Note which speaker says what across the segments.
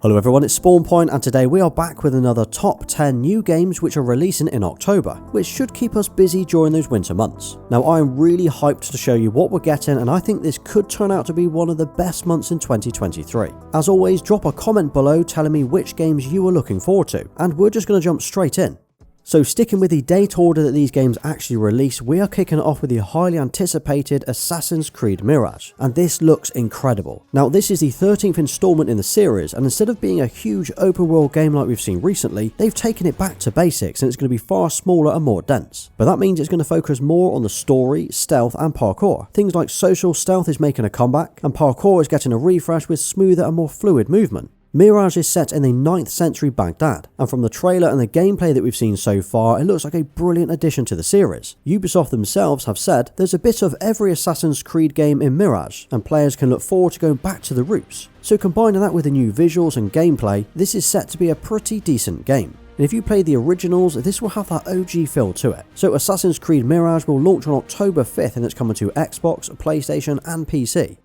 Speaker 1: Hello everyone, it's SpawnPoiint and today we are back with another top 10 new games which are releasing in October, which should keep us busy during those winter months. Now I am really hyped to show you what we're getting and I think this could turn out to be one of the best months in 2023. As always, drop a comment below telling me which games you are looking forward to, and we're just going to jump straight in. So sticking with the date order that these games actually release, we are kicking it off with the highly anticipated Assassin's Creed Mirage, and this looks incredible. Now this is the 13th installment in the series, and instead of being a huge open world game like we've seen recently, they've taken it back to basics and it's going to be far smaller and more dense. But that means it's going to focus more on the story, stealth and parkour. Things like social stealth is making a comeback, and parkour is getting a refresh with smoother and more fluid movement. Mirage is set in the 9th century Baghdad, and from the trailer and the gameplay that we've seen so far, it looks like a brilliant addition to the series. Ubisoft themselves have said there's a bit of every Assassin's Creed game in Mirage, and players can look forward to going back to the roots. So combining that with the new visuals and gameplay, this is set to be a pretty decent game. And if you play the originals, this will have that OG feel to it. So Assassin's Creed Mirage will launch on October 5th and it's coming to Xbox, PlayStation and PC.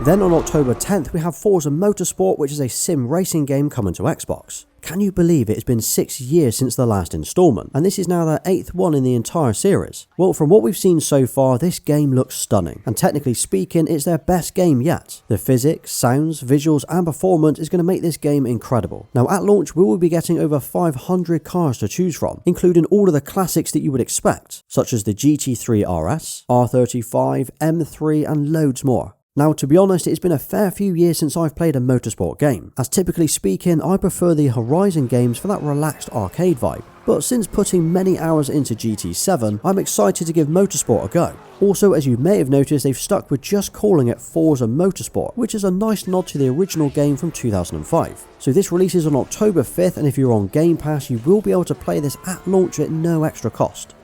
Speaker 1: Then on October 10th we have Forza Motorsport, which is a sim racing game coming to Xbox. Can you believe it has been 6 years since the last installment, and this is now the 8th one in the entire series? Well, from what we've seen so far, this game looks stunning, and technically speaking, it's their best game yet. The physics, sounds, visuals and performance is going to make this game incredible. Now at launch we will be getting over 500 cars to choose from, including all of the classics that you would expect, such as the GT3 RS, R35, M3 and loads more. Now to be honest, it's been a fair few years since I've played a motorsport game, as typically speaking I prefer the Horizon games for that relaxed arcade vibe, but since putting many hours into GT7, I'm excited to give Motorsport a go. Also, as you may have noticed, they've stuck with just calling it Forza Motorsport, which is a nice nod to the original game from 2005. So this releases on October 5th, and if you're on Game Pass you will be able to play this at launch at no extra cost.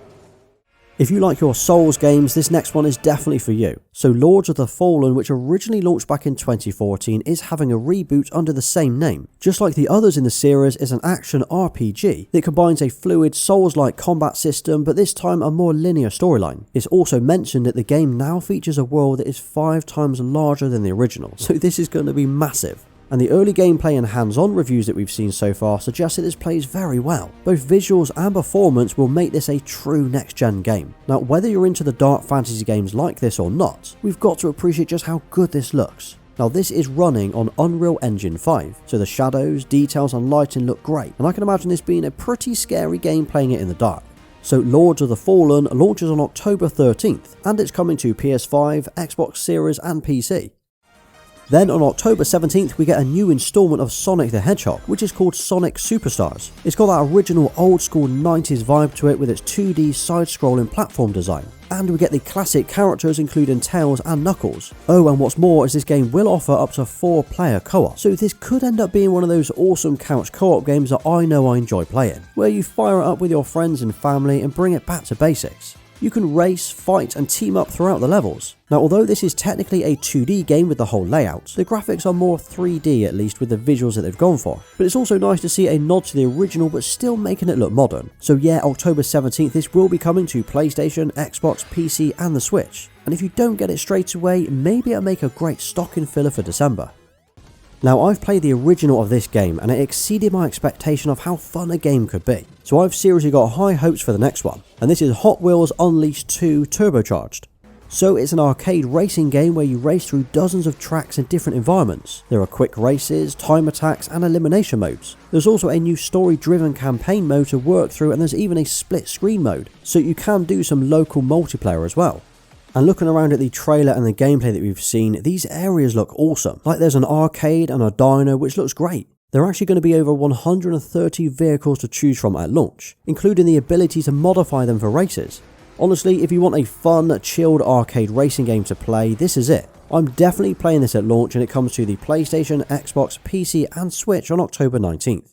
Speaker 1: If you like your Souls games, this next one is definitely for you. So Lords of the Fallen, which originally launched back in 2014, is having a reboot under the same name. Just like the others in the series, is an action RPG that combines a fluid Souls-like combat system, but this time a more linear storyline. It's also mentioned that the game now features a world that is 5 times larger than the original, so this is going to be massive. And the early gameplay and hands-on reviews that we've seen so far suggest that this plays very well. Both visuals and performance will make this a true next-gen game. Now whether you're into the dark fantasy games like this or not, we've got to appreciate just how good this looks. Now this is running on Unreal Engine 5, so the shadows, details and lighting look great, and I can imagine this being a pretty scary game playing it in the dark. So Lords of the Fallen launches on October 13th, and it's coming to PS5, Xbox Series and PC. Then on October 17th we get a new installment of Sonic the Hedgehog, which is called Sonic Superstars. It's got that original old school 90s vibe to it with its 2D side-scrolling platform design. And we get the classic characters including Tails and Knuckles. Oh, and what's more is this game will offer up to 4-player co-op, so this could end up being one of those awesome couch co-op games that I know I enjoy playing, where you fire it up with your friends and family and bring it back to basics. You can race, fight and team up throughout the levels. Now although this is technically a 2D game with the whole layout, the graphics are more 3D at least with the visuals that they've gone for. But it's also nice to see a nod to the original but still making it look modern. So yeah, October 17th this will be coming to PlayStation, Xbox, PC and the Switch. And if you don't get it straight away, maybe it'll make a great stocking filler for December. Now I've played the original of this game and it exceeded my expectation of how fun a game could be. So I've seriously got high hopes for the next one, and this is Hot Wheels Unleashed 2 Turbocharged. So it's an arcade racing game where you race through dozens of tracks in different environments. There are quick races, time attacks and elimination modes. There's also a new story driven campaign mode to work through, and there's even a split screen mode, so you can do some local multiplayer as well. And looking around at the trailer and the gameplay that we've seen, these areas look awesome. Like there's an arcade and a diner which looks great. There are actually going to be over 130 vehicles to choose from at launch, including the ability to modify them for races. Honestly, if you want a fun, chilled arcade racing game to play, this is it. I'm definitely playing this at launch and it comes to the PlayStation, Xbox, PC and Switch on October 19th.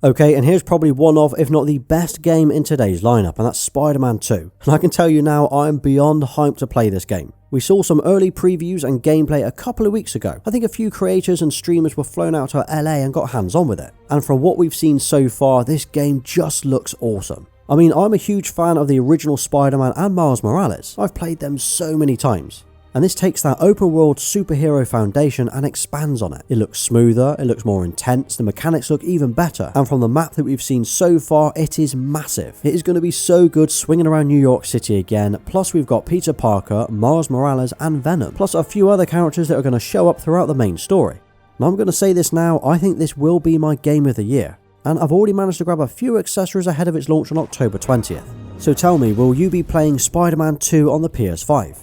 Speaker 1: Okay, and here's probably one of, if not the best game in today's lineup, and that's Spider-Man 2. And I can tell you now, I am beyond hyped to play this game. We saw some early previews and gameplay a couple of weeks ago. I think a few creators and streamers were flown out to LA and got hands on with it. And from what we've seen so far, this game just looks awesome. I mean, I'm a huge fan of the original Spider-Man and Miles Morales. I've played them so many times. And this takes that open world superhero foundation and expands on it. It looks smoother, it looks more intense, the mechanics look even better, and from the map that we've seen so far, it is massive. It is going to be so good swinging around New York City again, plus we've got Peter Parker, Miles Morales and Venom, plus a few other characters that are going to show up throughout the main story. Now I'm going to say this now, I think this will be my game of the year, and I've already managed to grab a few accessories ahead of its launch on October 20th. So tell me, will you be playing Spider-Man 2 on the PS5?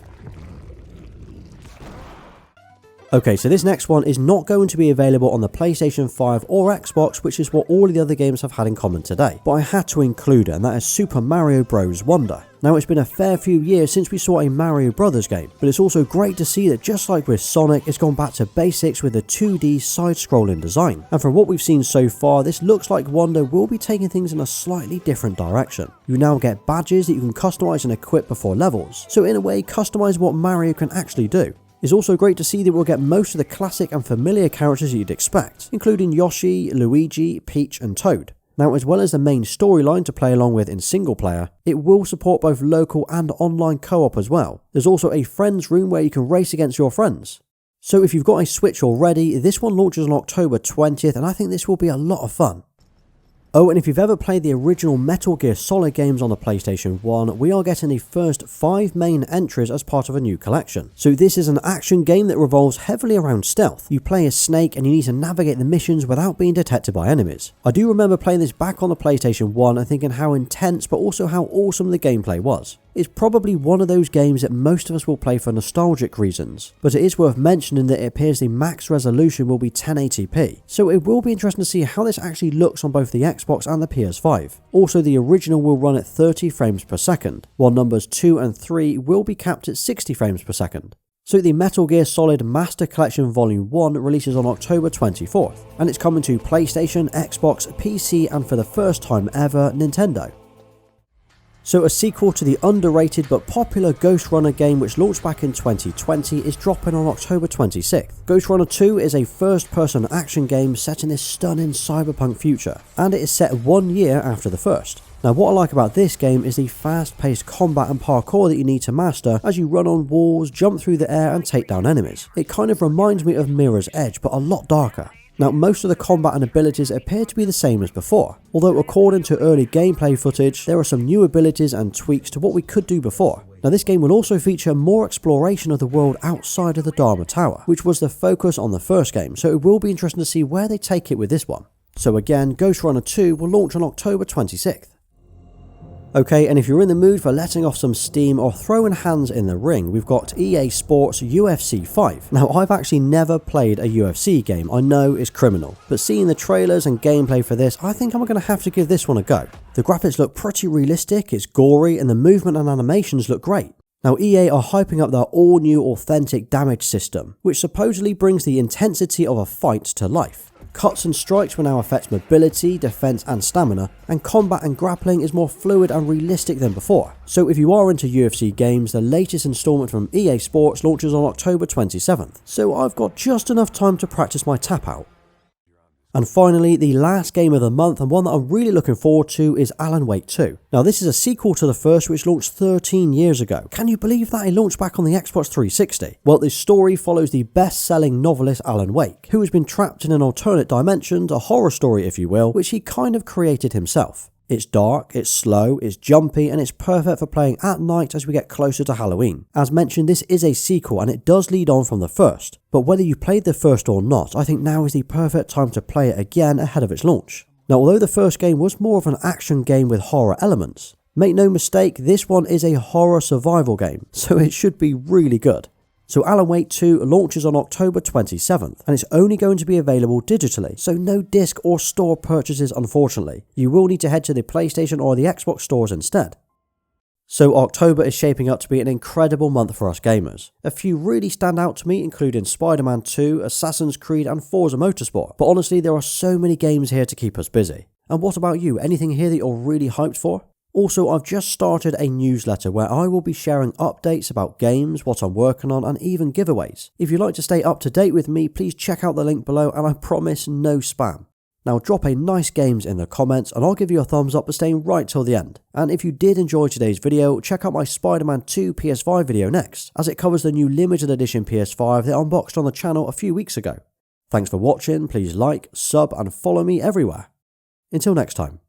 Speaker 1: Okay, so this next one is not going to be available on the PlayStation 5 or Xbox, which is what all of the other games have had in common today. But I had to include it, and that is Super Mario Bros. Wonder. Now, it's been a fair few years since we saw a Mario Brothers game, but it's also great to see that just like with Sonic, it's gone back to basics with a 2D side-scrolling design. And from what we've seen so far, this looks like Wonder will be taking things in a slightly different direction. You now get badges that you can customize and equip before levels, so in a way, customize what Mario can actually do. It's also great to see that we'll get most of the classic and familiar characters you'd expect, including Yoshi, Luigi, Peach and Toad. Now, as well as the main storyline to play along with in single player, it will support both local and online co-op as well. There's also a friends room where you can race against your friends. So if you've got a Switch already, this one launches on October 20th and I think this will be a lot of fun. Oh, and if you've ever played the original Metal Gear Solid games on the PlayStation 1, we are getting the first 5 main entries as part of a new collection. So this is an action game that revolves heavily around stealth. You play as Snake and you need to navigate the missions without being detected by enemies. I do remember playing this back on the PlayStation 1 and thinking how intense but also how awesome the gameplay was. It's probably one of those games that most of us will play for nostalgic reasons, but it is worth mentioning that it appears the max resolution will be 1080p, so it will be interesting to see how this actually looks on both the Xbox and the PS5. Also, the original will run at 30 frames per second, while numbers 2 and 3 will be capped at 60 frames per second. So the Metal Gear Solid Master Collection Volume 1 releases on October 24th, and it's coming to PlayStation, Xbox, PC and for the first time ever, Nintendo. So a sequel to the underrated but popular Ghost Runner game which launched back in 2020 is dropping on October 26th. Ghost Runner 2 is a first-person action game set in this stunning cyberpunk future, and it is set 1 year after the first. Now what I like about this game is the fast-paced combat and parkour that you need to master as you run on walls, jump through the air and take down enemies. It kind of reminds me of Mirror's Edge but a lot darker. Now, most of the combat and abilities appear to be the same as before, although according to early gameplay footage, there are some new abilities and tweaks to what we could do before. Now, this game will also feature more exploration of the world outside of the Dharma Tower, which was the focus on the first game, so it will be interesting to see where they take it with this one. So again, Ghost Runner 2 will launch on October 26th. Okay, and if you're in the mood for letting off some steam or throwing hands in the ring, we've got EA Sports UFC 5. Now, I've actually never played a UFC game. I know it's criminal, but seeing the trailers and gameplay for this, I think I'm going to have to give this one a go. The graphics look pretty realistic, it's gory, and the movement and animations look great. Now, EA are hyping up their all-new authentic damage system, which supposedly brings the intensity of a fight to life. Cuts and strikes will now affect mobility, defense and stamina, and combat and grappling is more fluid and realistic than before. So if you are into UFC games, the latest installment from EA Sports launches on October 27th, so I've got just enough time to practice my tap out. And finally, the last game of the month, and one that I'm really looking forward to, is Alan Wake 2. Now, this is a sequel to the first, which launched 13 years ago. Can you believe that it launched back on the Xbox 360? Well, this story follows the best-selling novelist Alan Wake, who has been trapped in an alternate dimension, a horror story if you will, which he kind of created himself. It's dark, it's slow, it's jumpy, and it's perfect for playing at night as we get closer to Halloween. As mentioned, this is a sequel and it does lead on from the first, but whether you played the first or not, I think now is the perfect time to play it again ahead of its launch. Now, although the first game was more of an action game with horror elements, make no mistake, this one is a horror survival game, so it should be really good. So Alan Wake 2 launches on October 27th, and it's only going to be available digitally, so no disc or store purchases unfortunately. You will need to head to the PlayStation or the Xbox stores instead. So October is shaping up to be an incredible month for us gamers. A few really stand out to me, including Spider-Man 2, Assassin's Creed and Forza Motorsport, but honestly there are so many games here to keep us busy. And what about you? Anything here that you're really hyped for? Also, I've just started a newsletter where I will be sharing updates about games, what I'm working on, and even giveaways. If you'd like to stay up to date with me, please check out the link below, and I promise no spam. Now drop a nice games in the comments and I'll give you a thumbs up for staying right till the end. And if you did enjoy today's video, check out my Spider-Man 2 PS5 video next, as it covers the new limited edition PS5 that I unboxed on the channel a few weeks ago. Thanks for watching, please like, sub and follow me everywhere. Until next time.